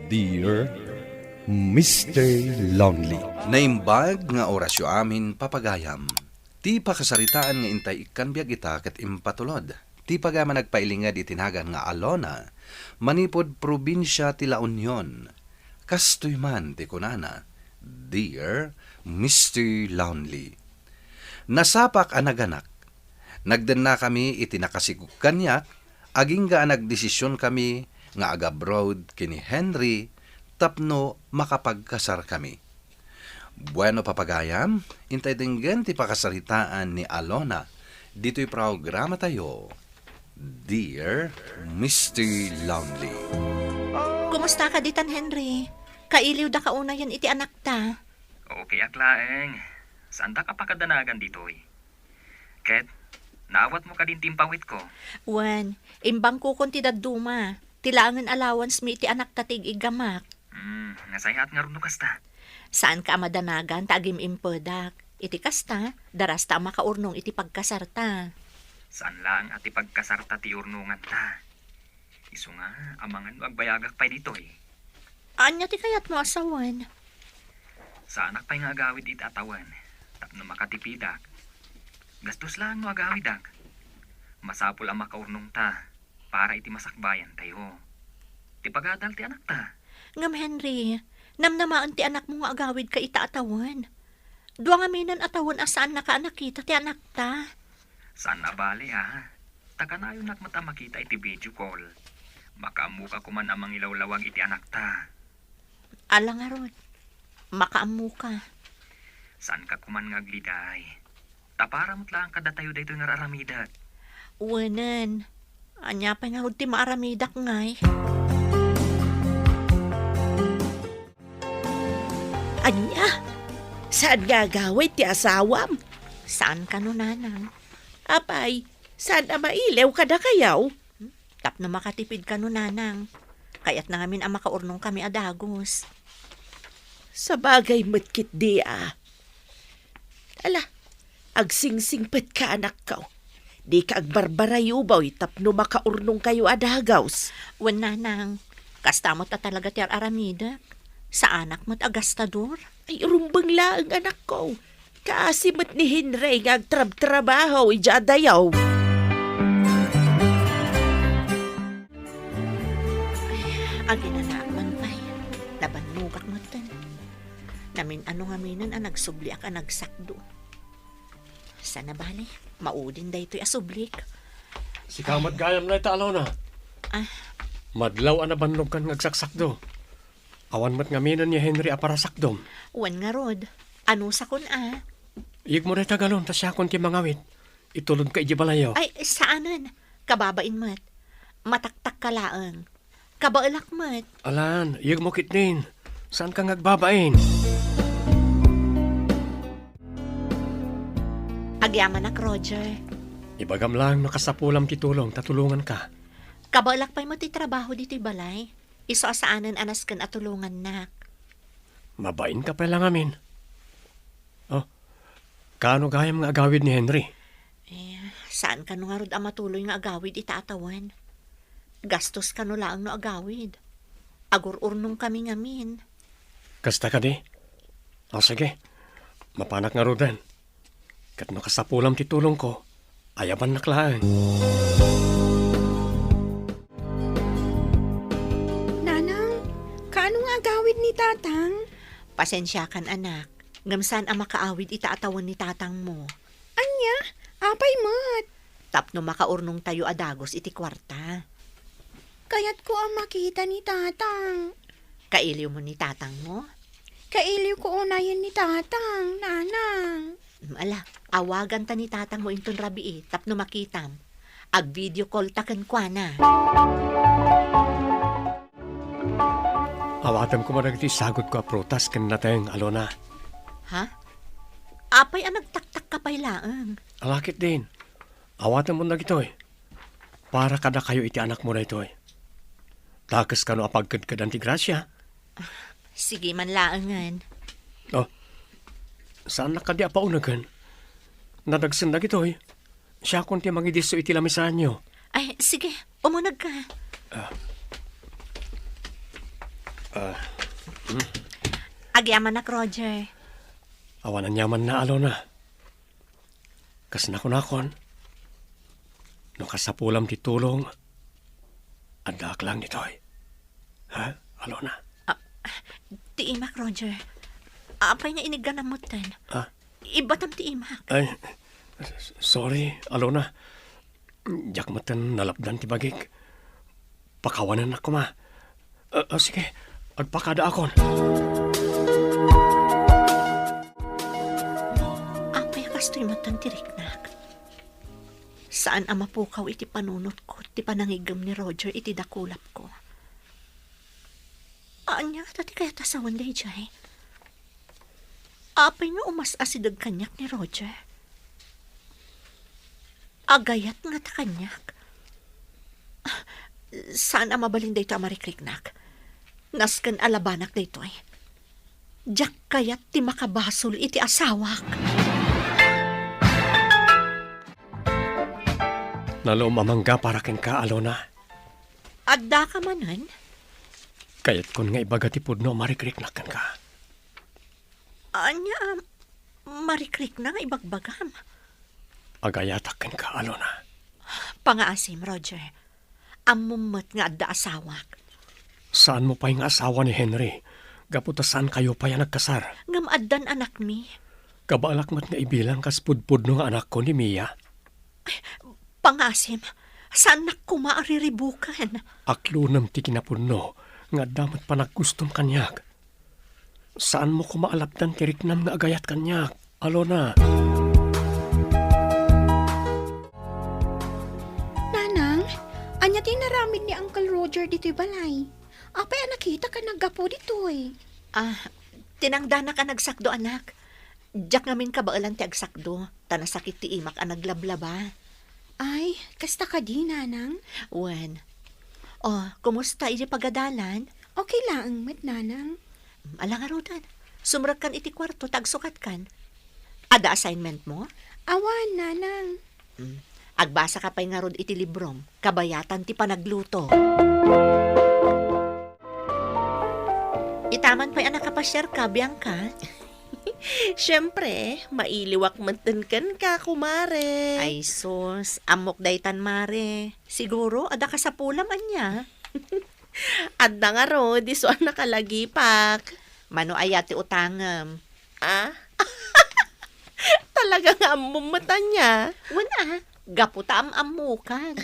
Dear Mr. Lonely. Naimbag nga orasyo amin papagayam. Ti pakasaritaan nga intay ikan biag ita ket impatulod. Ti pagama nagpailingad itinagan nga Alona, manipod probinsya ti La Union. Kastoy man ti kunana, Dear Mr. Lonely. Nasapak anaganak. Nagden na kami itinakasigug kanyak, aging ga nagdesisyon kami nga agabroad kini Henry, tapno makapagkasar kami. Bueno papagayam, intay dinggen ti pakasaritaan ni Alona. Dito'y programa tayo, Dear Mr. Lonely. Kumusta ka ditan, Henry? Kailiw da kauna yan iti anak ta. Okay, aklaeng. Saan da ka pakadanagan dito'y? Ket, naawat mo ka din timpawit ko. Wan, imbang ko konti daduma. Tilangan allowance mi iti anak tatig igamak. Nasayat nga runo kasta. Saan ka amadanagan tagim impedak? Iti kasta, darasta makaurnong iti pagkasarta. Saan lang at ipagkasarta ti urnungan ta? Isu nga, amangan mo agbayagak pa'y dito'y. Anya ti kayat mo asawan? Sa anak pa'y nga agawid iti atawan. Tapno makatipidak. Gastos lang no agawidak. Masapul ang makaurnong ta. Para iti masakbayan tayo. Ti pagadal ti anak ta. Ngam Henry, namnamaan ti anak mo nga agawid ka ita atawan. Dua nga minan atawan asaan nakaanak kita ti anak ta. Saan na bali ha? Takanayon nakmata makita iti video call. Makaamuka kuman amang ilawlawag iti anak ta. Alang nga rod, makaamu ka. Saan ka kuman ngagliday? Tapara mo't lang kada tayo dayto nga raramidat. Wanan, anya pa nga rod ti maaramidak ngay. Anya? Saan gagawit ti asawam? Saan ka no, nanang? Apay, saan na mailew ka na kayaw? Tapno makatipid ka no, nanang. Kaya't na ngamin ang makaurnong kami adagos. Sa bagay matkit di ah. Ala, agsingsingpet ka anak ka. Di ka agbarbarayubaw tapno makaurnong kayo adagaws. Wan, nanang, kastamot ta talaga ti aramida. Sa anak mo't agastador. Ay rumbang laang anak ko. Kaasimat ni Henry nga agtrab-trabaho ijadayaw. Agi na naman pa'y. Nabanmugak mo tan. Namin ano nga minan ang nagsubli ak ang nagsakdo. Sana bali, maudin da ito'y asublik. Si kamat gayam na ita, Alona. Ah. Madlaw anabanlog kan ngagsaksakdo. Awan mat ngaminan ni Henry aparasakdom. Wan nga rod, ano sa kun ah? Iyag mo na tagalon, tas siya kun ti mangawit. Itulod ka ijibalayaw. Ay, saanan? Kababain mat. Mataktak ka laang. Kabailak mat. Alan, iyag mo kitnin. Saan ka ngagbabain? Agyaman ak, Roger. Ibagam lang nakasapulam titulong, tatulungan ka. Kabailak pa'y matitrabaho dito'y balay. Iso asaanan anas kan atulungan nak. Mabain ka pa lang amin. Oh, kaano gayam nga agawid ni Henry? Saan ka no nga rod ang matuloy nga agawid itaatawan? Gastos ka no laang no agawid. Agur-urnong kami ngamin. Kasta ka di? O sige, mapanak nga rodan. Kat nakasapulam titulong ko, ayaban naklaan. Nanang, kaano nga agawid ni tatang? Pasensya kan anak. Ngamsan ang makaawid itaatawan ni tatang mo. Anya, apay mat. Tapno makaurnong tayo adagos iti kwarta. Kaya't ko ang makita ni tatang. Kailiw mo ni tatang mo? Kailiw ko unayan ni tatang, nanang. Ala, awagan ta ni tatang mo inton rabi tapno makitam. Ag video call taken kwa na. Awatan ko maragiti sagot ko a prutas kan nateng, Alona. Ha? Apay ang nagtaktak ka pa'y laang. Alakit din. Awatan mo na gito'y. Para kada kayo iti anak mo na ito'y. Takas ka no apagkadkadan ti grasya. Sige man laangan. Oh, saan na kadi apaunagan? Nadagsan na gito'y. Siya kung ti mangidiso iti lamisan nyo. Ay, sige, umunag ka. Agyaman nak, Roger. Awanan yaman na Alona. Kas nakon. No kasapulam ti tulong. Adak lang nitoy. Ha, Alona? Tiimak, Roger. Apay nga iniganamutan. Ah? Ibatam tiimak. Ay, sorry, Alona. Diyak matan nalapdan ti bagik. Pakawanan ako ma. Sige, agpakada akon. Apay kasto'y matan tiriknak. Saan ang mapukaw iti panunot ko, ti panangigam ni Roger iti dakulap ko. Anya, tati kaya tasawan day jay. Apay nga umas-asidag kanyak ni Roger. Agayat nga ta kanyak. Saan ang mabalin day ta marikriknak? Naskan alabanak day to'y. Diyak kayat ti makabasol iti asawak. Nalo mamangga para ken ka, Alona. Adda ka manan? Kayat kon nga ibaga ti pudno marikriknakan ka. Anya, marikrik na nga ibagbagam. Agayataken ka, Alona. Pangaasim, Roger. Amumot nga adda asawak. Saan mo pa yung asawa ni Henry? Gaputa saan kayo pa yan nagkasar? Ngam addan anak mi. Kabalak mat nga ibilang kas pudpudno nga anak ko ni Mia. Pangasim, saan nakumaariribukan? Aklunam ti kinapunno nga damat pa naggustom kanyak. Saan mo kumaalapdan tiriknam nga agayat kanyak, Alona? Nanang, anya tinaramid ni Uncle Roger dito'y balay. Apay nakita ka naggapo dito'y. Tinangdana ka nagsakdo, anak. Diyak ngamin ka baalan ti agsakdo. Tanasakit ti imak ang naglablaba. Ay, kasta ka di, Nanang? Wen. Kumusta iti pagadalan? Okay lang, met, Nanang. Alangarudan. Sumrag kan iti kwarto, tagsukat kan. Ada assignment mo? Awan, Nanang. Agbasa ka pa'y nga rod iti librom. Kabayatan ti panagluto. Itaman pa'y anak kapasyar ka, Bianca. Siyempre, mailiwak mantankan ka, kumare. Ay sus, amok daytan mare. Siguro, ada ka sa pulaman niya. Adda nga ro, di so nakalagipak. Mano ayati utangam. Talaga nga mumata niya. Wala, gaputa amukan.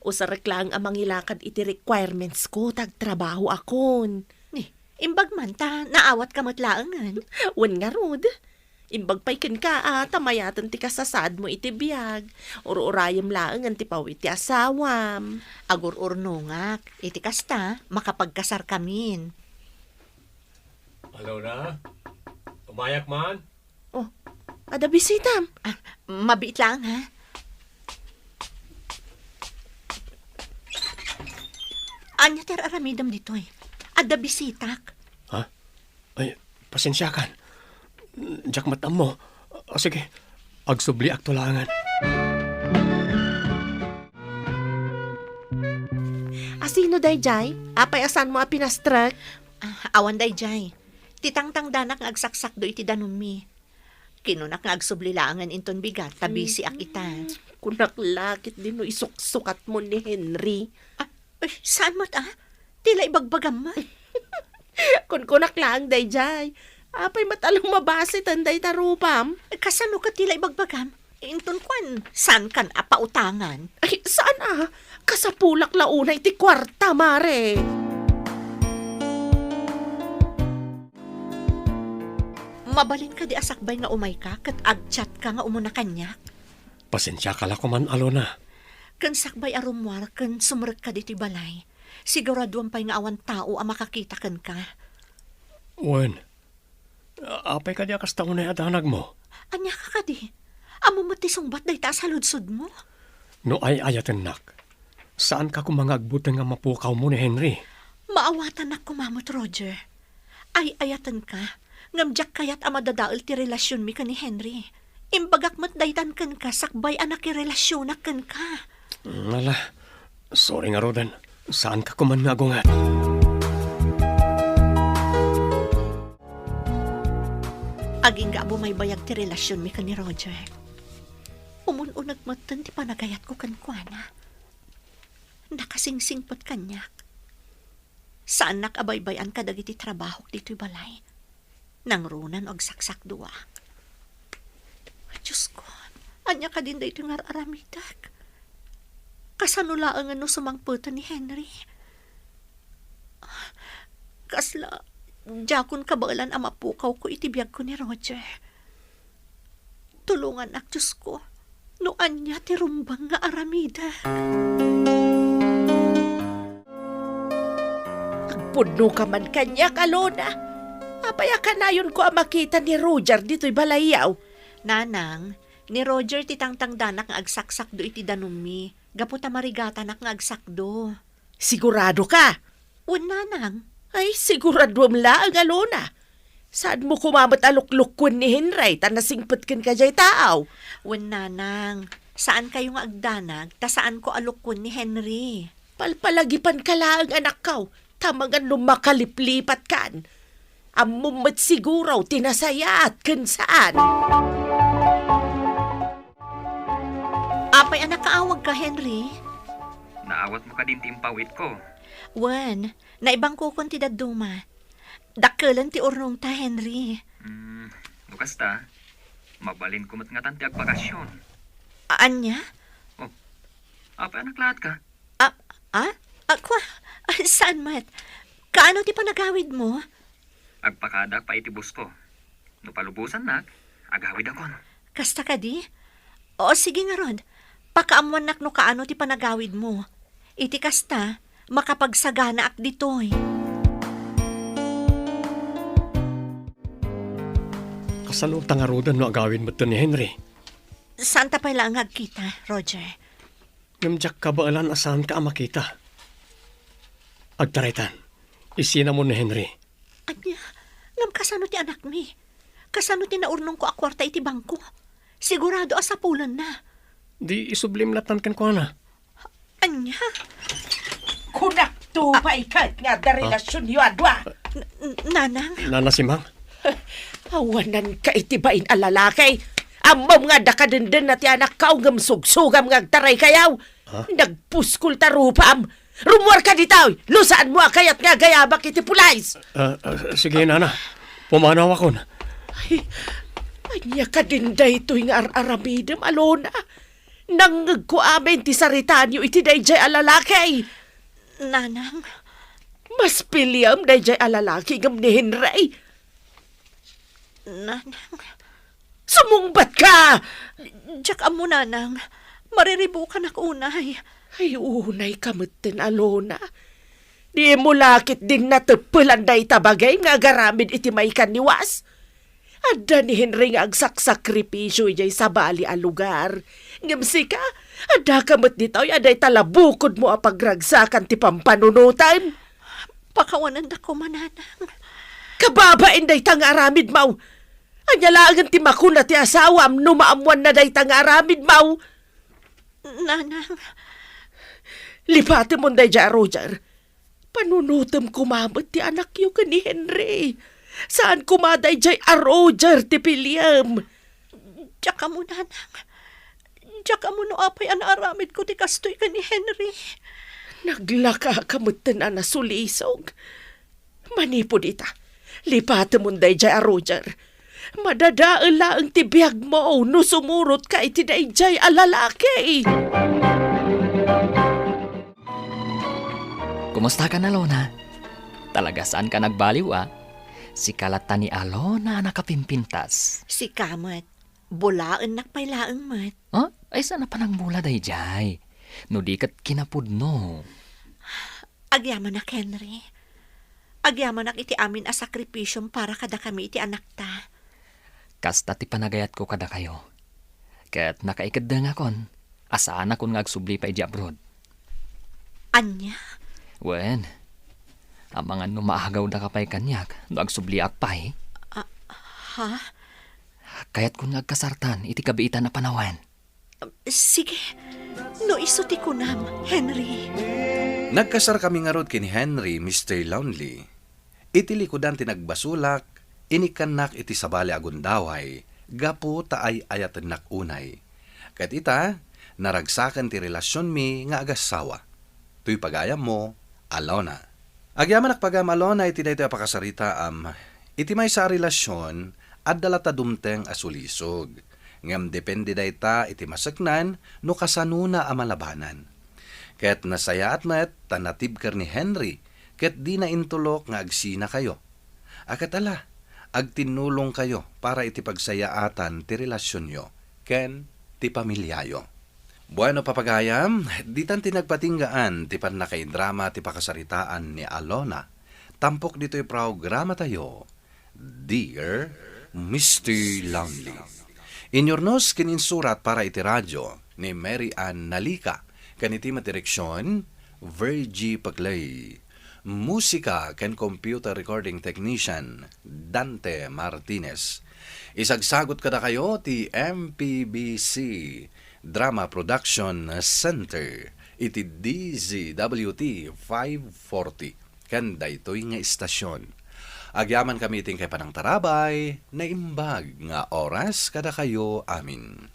Usarak lang ang mangilakad iti requirements ko, tagtrabaho akon. Imbag man ta, naawat ka matlaangan. Wan nga rod. Imbag payken ka tamayatan ti kasasad mo iti biyag. Uro-urayam laang ti paw iti asawam. Agur-urnungak, iti kasta, makapagkasar kamin. Alona? Umayak man? Ada bisitam. Mabit lang, ha? Anya ter aramidam dito, Ada bisitak. Ha? Ay, pasensya kan. Diyak matam mo. Sige, agsubli aktulangan. Asino day jay? Apay asan mo pinastrak? Awan day jay. Titangtang danak nga agsaksak do iti danumi. Kinunak nga agsublilangan inton bigat, tabisi akita. Kunak lakit din no isuksukat mo ni Henry. Saan mo Tila ibagbagam man. Kun kunak lang day jay. Apay matalong mabasi tanday tarupam. Kasano ka tila ibagbagam? Inton kwan, saan kan apautangan? Ay, saan Kasapulak launa iti kwarta, mare. Mabalin ka di asakbay nga umay ka, kat agchat ka nga umuna kanya. Pasensya ka lang kuman, Alona. Kan sakbay arumwar, kan sumrek ka diti balay. Siguraduan pa'y nga awan tao ang makakita kan ka. Wen, apay ka di akas taon na adanag mo. Anya ka di? Amo matisungbat day taas haludsod mo. No ay ayaten nak. Saan ka kumangagbutang nga mapukaw mo ni Henry? Maawatan na kumamot, Roger. Ay ayatan ka. Ngamjak kayat ang madadaol ti relasyon mi ka ni Henry. Imbagak matdaytan kan ka, sakbay anak i relasyon na kan ka. Sorry nga Rodan. Saan ka kuman nga agungat? Aging nga mo may bayag ti relasyon mi ka ni Roger. Umununag matan ti panagayat ko kankwana. Nakasingsingpot kanyak. Saan nakabaybayan ka dagiti trabaho dito'y balay? Nang runan og saksak duwak. Diyos ko, anya ka din dito nga aramidak. Kasanulaan nga no sumangputan ni Henry. Kasla, jakon kabalan ang mapukaw ko itibiyag ko ni Roger. Tulungan ak Diyos ko, no anya ti rumbang nga aramida. Pudno ka man kanya, Alona. Apaya ka na yun ko ang makita ni Roger dito'y balayaw. Nanang, ni Roger ti tangtangdanak nga agsaksak do iti danumi. Gaputa marigata nak nga agsakdo. Sigurado ka? O nanang, Ay, sigurado lang, Alona. Saan mo kumamat aluklukon ni Henry ta nasingpet ken ka jay tao? wen nanang, saan kayo nga agdanag, ta saan ko alukon ni Henry? Palpalagipan ka lang anak kaw. Tamangan lumakaliplipat kan. Amumat siguraw tinasayat ken saan. Apay anak kaawag ka, Henry? Naawat mo ka din timpawit ko. Wen, naibang kukon ti daduma. Dakkelan ti urnong ta, Henry. Bukas ta, mabalin kumot nga tanti ag bakasyon. Anya? Apa anak lahat ka? Ako? Saan mat? Kaano ti panagawid mo? Agpakadak pa itibus ko. No palubusan nak, agawid akon. Kasta ka di? O sige nga rod, pakaamuan nak no kaano ti panagawid mo. Iti kasta, makapagsagana ak ditoy. Kasalutang arudan no agawin mo to ni Henry. Saan ta pala ang agkita, Roger? Ngamjak ka baalan asahan ka ang makita. Agtaritan, isina mo ni Henry. Anya, ngam kasano ti anak mi? Kasano ti naurnong ko akwarta iti bangko? Sigurado asapulan na. Di isublim latan kan ko na. Anya? Kunak to pa ikat nga da relasyon yu adwa. Nanang? Nanasimang? Awanan ka itibain alalakay. Amam nga da kadenden na ti anak kaw ngam sugsugam nga agtaray kayaw. Nagpuskul tarupam. Rumor ka ditaw. Lusaan mo kayat nga gayabak iti pulays. Sige, nana. Pumanaw ako na. Ay, anya ka din da ito'y nga aramidam, Alona. Nangag ko amin ti saritaan yu iti dayjay alalakay. Nanang? Mas piliam dayjay alalaki ngam ni Henry. Nanang? Sumungbat ka! Diyak amo, nanang. Mariribukan ako unay. Ay, unay kamutin, Alona. Di mo lakit din natepelan day tabagay nga garamid iti may kaniwas. Ada ni Henry nga agsakripisyo jay sa bali a lugar. Ngamsi ka, ada kamut dito'y aday talabukod mo a pagragsakan ti pampanunutan. Pakawanan da ko, mananang. Kababain day tang aramid mau. Anya laangan ti makuna ti asawam numaamuan na day tang aramid mau. Nanang? Lipati mo day dya, Roger. Panunutam kumamot ti anak yu ka ni Henry. Saan kumaday dya a Roger ti Piliam? Diyak mo, nanang. Diyak mo no apay ang aramid ko ti kastoy ka ni Henry. Naglaka kamutan na nasulisog. Manipod ita. Lipati mo day dya, Roger. Madadaan lang ti biyag mo no sumurot ka iti day dya alalaki. Kumusta ka na, Lona? Talaga saan ka nagbaliw, ah? Si kalata ni Alona nakapimpintas. Si Kamat, bulaan nakpailaan mat. Oh? Ay, sana pa nang mula day jay. No di kat kinapudno. Agyaman nak, Henry. Agyaman nak iti amin a sakripisyong para kada kami iti anak ta. Kasta ti panagayat ko kada kayo. Kat nakaikad da nga kon. Asaan akong ngagsubli pa iji abroad. Anya? Wen, ang mga numaagaw na kapay kanyak, no agsubliak pa eh. Ha? Kaya't kung nagkasartan, iti kabiitan na panawan. Sige, no isuti ko nam, Henry. Nagkasar kami nga rod kini Henry, Mr. Lonely. Itilikodan tinagbasulak, Inikanak iti sabali agundaway, gapu taay ayatan nak unay. Kat ita, naragsakan ti relasyon mi nga agasawa. Tuy pagayam mo, Alona. Agyaman pagam Alona iti daytoy apakasarita iti may sa relasyon at dalata dumteng asulisog. Ngam depende dayta iti masaknan no kasanuna amalabanan. Ket nasaya at met tanatib ker ni Henry ket di na intulok nga agsina kayo. Akatala, agtinulong kayo para iti pagsayaatan ti relasyon nyo ken ti pamilyayo. Bueno papagayam, ditan tinagpatinggaan ti panakay drama ti pakasaritaan ni Alona. Tampok dito'y programa tayo, Dear Mr. Longley. Inyornos kininsurat para iti radyo ni Mary Ann Nalika, kaniti matireksyon, Virgie Paclay. Musika ken computer recording technician, Dante Martinez. Isagsagot kada kayo ti MPBC Drama Production Center iti DZWT 540 ken daytoy nga istasyon. Agyaman kami ting kay panang tarabay na imbag nga oras kada kayo amin.